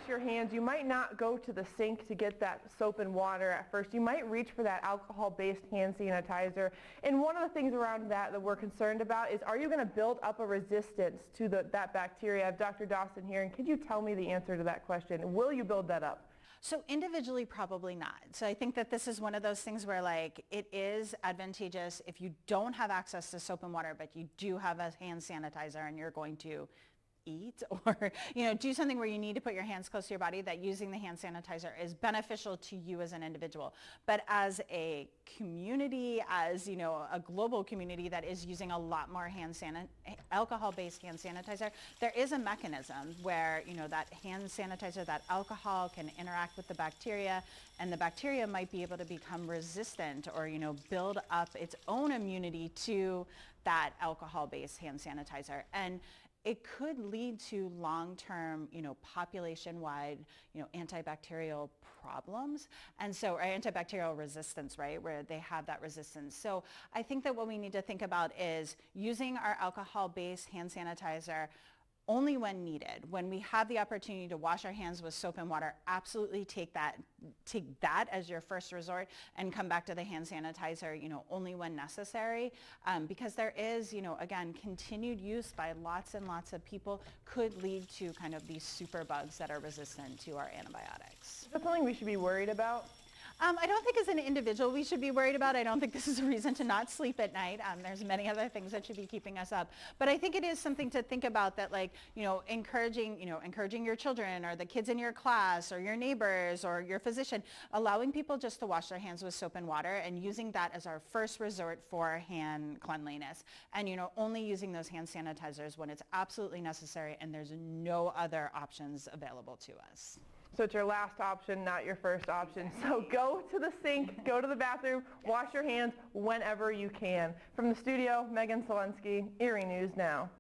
wash your hands, you might not go to the sink to get that soap and water at first. You might reach for that alcohol-based hand sanitizer. And one of the things around that we're concerned about is, are you going to build up a resistance to that bacteria? I have Dr. Dawson here, and could you tell me the answer to that question? Will you build that up? So individually, probably not. So I think that this is one of those things where like it is advantageous if you don't have access to soap and water, but you do have a hand sanitizer and you're going to eat or do something where you need to put your hands close to your body, that using the hand sanitizer is beneficial to you as an individual. But as a community, as a global community that is using a lot more alcohol-based hand sanitizer, there is a mechanism where that hand sanitizer, that alcohol can interact with the bacteria, and the bacteria might be able to become resistant or build up its own immunity to that alcohol-based hand sanitizer. And it could lead to long-term, population-wide, antibacterial problems. And so, or antibacterial resistance, right, where they have that resistance. So I think that what we need to think about is using our alcohol-based hand sanitizer only when needed. When we have the opportunity to wash our hands with soap and water, absolutely take that as your first resort and come back to the hand sanitizer, only when necessary. Because there is, again, continued use by lots and lots of people could lead to kind of these super bugs that are resistant to our antibiotics. Is that something we should be worried about? I don't think as an individual we should be worried about. I don't think this is a reason to not sleep at night. There's many other things that should be keeping us up. But I think it is something to think about, that encouraging your children or the kids in your class or your neighbors or your physician, allowing people just to wash their hands with soap and water and using that as our first resort for hand cleanliness. And, only using those hand sanitizers when it's absolutely necessary and there's no other options available to us. So it's your last option, not your first option. So go to the sink, go to the bathroom, wash your hands whenever you can. From the studio, Megan Selensky, Erie News Now.